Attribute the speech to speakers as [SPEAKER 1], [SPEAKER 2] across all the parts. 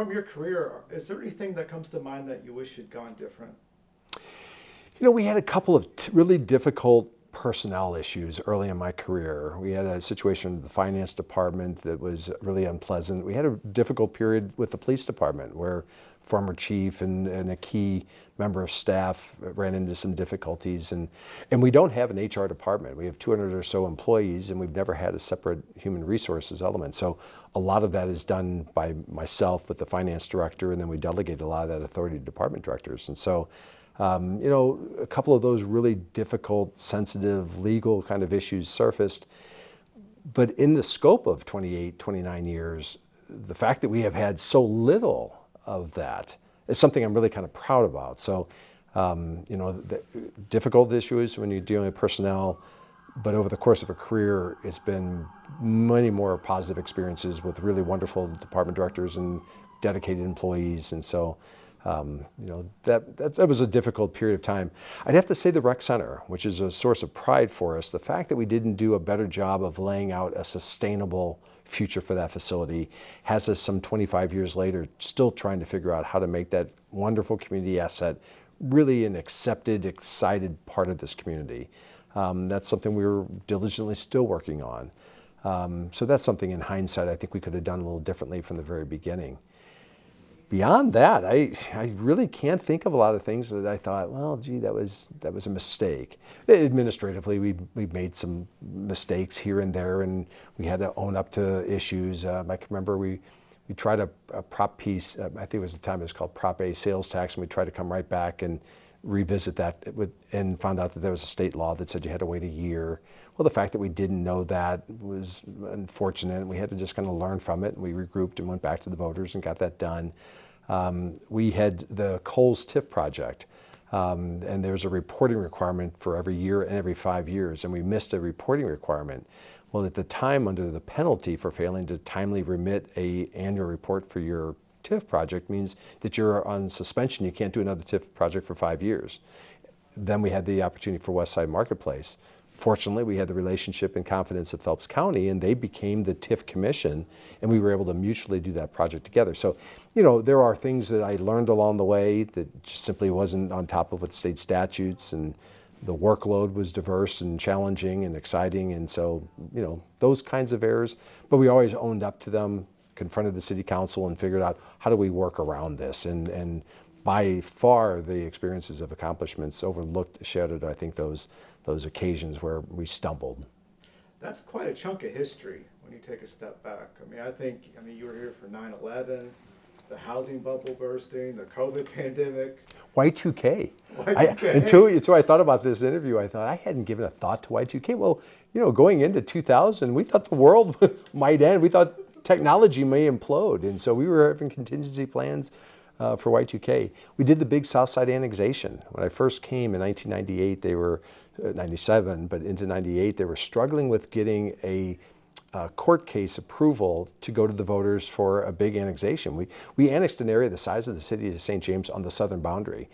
[SPEAKER 1] from your career, is there anything that comes to mind that you wish had gone different?
[SPEAKER 2] We had a couple of really difficult personnel issues early in my career. We had a situation in the finance department that was really unpleasant. We had a difficult period with the police department where former chief and a key member of staff ran into some difficulties. And we don't have an HR department. We have 200 or so employees, and we've never had a separate human resources element. So a lot of that is done by myself with the finance director, and then we delegate a lot of that authority to department directors. And so a couple of those really difficult, sensitive, legal kind of issues surfaced. But in the scope of 28, 29 years, the fact that we have had so little of that is something I'm really kind of proud about. So, the difficult issues when you're dealing with personnel, but over the course of a career, it's been many more positive experiences with really wonderful department directors and dedicated employees. And so, that was a difficult period of time. I'd have to say the rec center, which is a source of pride for us, the fact that we didn't do a better job of laying out a sustainable future for that facility has us some 25 years later still trying to figure out how to make that wonderful community asset really an accepted, excited part of this community. That's something we're diligently still working on. So that's something in hindsight I think we could have done a little differently from the very beginning. Beyond that, I really can't think of a lot of things that I thought, well, gee, that was a mistake. Administratively, we made some mistakes here and there, and we had to own up to issues. I can remember we tried a Prop piece, I think it was the time it was called Prop A sales tax, and we tried to come right back and revisit that and found out that there was a state law that said you had to wait a year. Well, the fact that we didn't know that was unfortunate, and we had to just kind of learn from it, and we regrouped and went back to the voters and got that done. We had the Coles TIF project, and there's a reporting requirement for every year and every 5 years, and we missed a reporting requirement. Well, at the time, under the penalty for failing to timely remit an annual report for your TIF project means that you're on suspension. You can't do another TIF project for 5 years. Then we had the opportunity for Westside Marketplace. Fortunately, we had the relationship and confidence of Phelps County, and they became the TIF commission, and we were able to mutually do that project together. So, there are things that I learned along the way that just simply wasn't on top of what state statutes, and the workload was diverse and challenging and exciting, and so, those kinds of errors. But we always owned up to them, confronted the city council, and figured out how do we work around this. And by far, the experiences of accomplishments shadowed, I think, those occasions where we stumbled.
[SPEAKER 1] That's quite a chunk of history when you take a step back. I think you were here for 9/11, the housing bubble bursting, the COVID pandemic.
[SPEAKER 2] Y2K.
[SPEAKER 1] Y2K.
[SPEAKER 2] Until I thought about this interview, I thought I hadn't given a thought to Y2K. Well, going into 2000, we thought the world might end. We thought technology may implode. And so we were having contingency plans for Y2K. We did the big Southside annexation. When I first came in 1998, they were 97, but into 98, they were struggling with getting a court case approval to go to the voters for a big annexation. We annexed an area the size of the city of St. James on the southern boundary.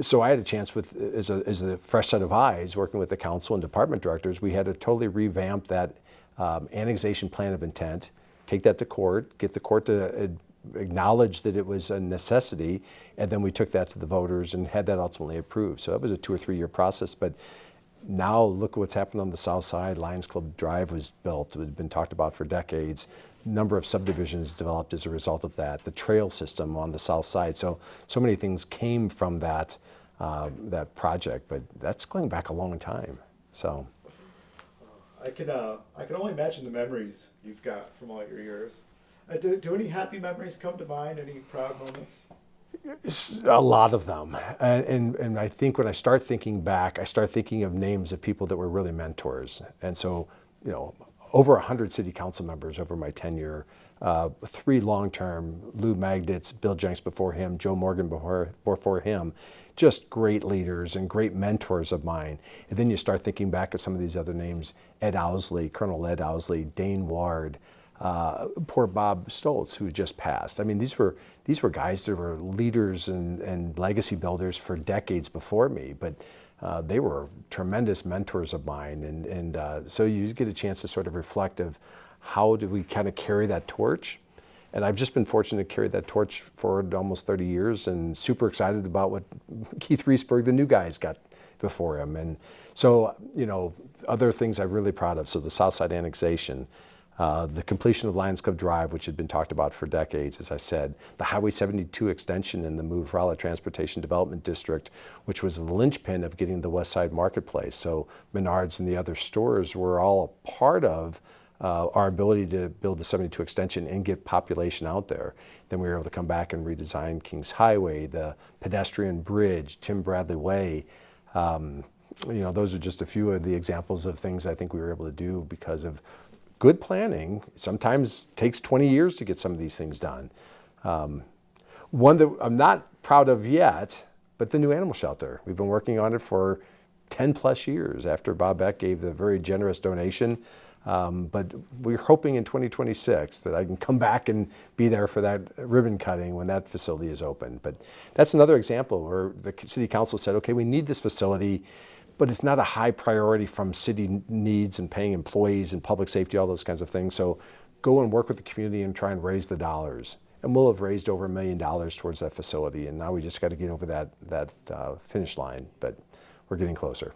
[SPEAKER 2] So I had a chance as a fresh set of eyes working with the council and department directors. We had to totally revamp that annexation plan of intent, take that to court, get the court to acknowledge that it was a necessity, and then we took that to the voters and had that ultimately approved. So that was a 2 or 3 year process. But now look what's happened on the south side. Lions Club Drive was built. It had been talked about for decades. Number of subdivisions developed as a result of that. The trail system on the south side. So many things came from that project, but that's going back a long time. So
[SPEAKER 1] I can only imagine the memories you've got from all your years. Do any happy memories come to mind? Any proud moments?
[SPEAKER 2] A lot of them. And I think when I start thinking back, I start thinking of names of people that were really mentors. And so, over 100 city council members over my tenure, 3 long-term, Lou Magditz, Bill Jenks before him, Joe Morgan before him, just great leaders and great mentors of mine. And then you start thinking back at some of these other names, Ed Owsley, Colonel Ed Owsley, Dane Ward, poor Bob Stoltz, who just passed. These were guys that were leaders and legacy builders for decades before me, but they were tremendous mentors of mine. And so you get a chance to sort of reflect of how do we kind of carry that torch. And I've just been fortunate to carry that torch forward almost 30 years and super excited about what Keith Reesberg, the new guy's got before him. And so, other things I'm really proud of. So the Southside annexation, the completion of Lions Club Drive, which had been talked about for decades, as I said, the Highway 72 extension and the move Rolla Transportation Development District, which was the linchpin of getting the West Side Marketplace. So Menards and the other stores were all a part of our ability to build the 72 extension and get population out there. Then we were able to come back and redesign Kings Highway, the pedestrian bridge, Tim Bradley Way. Those are just a few of the examples of things I think we were able to do because of good planning. Sometimes takes 20 years to get some of these things done. One that I'm not proud of yet, but the new animal shelter. We've been working on it for 10 plus years after Bob Beck gave the very generous donation. But we're hoping in 2026 that I can come back and be there for that ribbon cutting when that facility is open. But that's another example where the city council said, okay, we need this facility, but it's not a high priority from city needs and paying employees and public safety, all those kinds of things. So go and work with the community and try and raise the dollars. And we'll have raised over $1 million towards that facility. And now we just got to get over that finish line, but we're getting closer.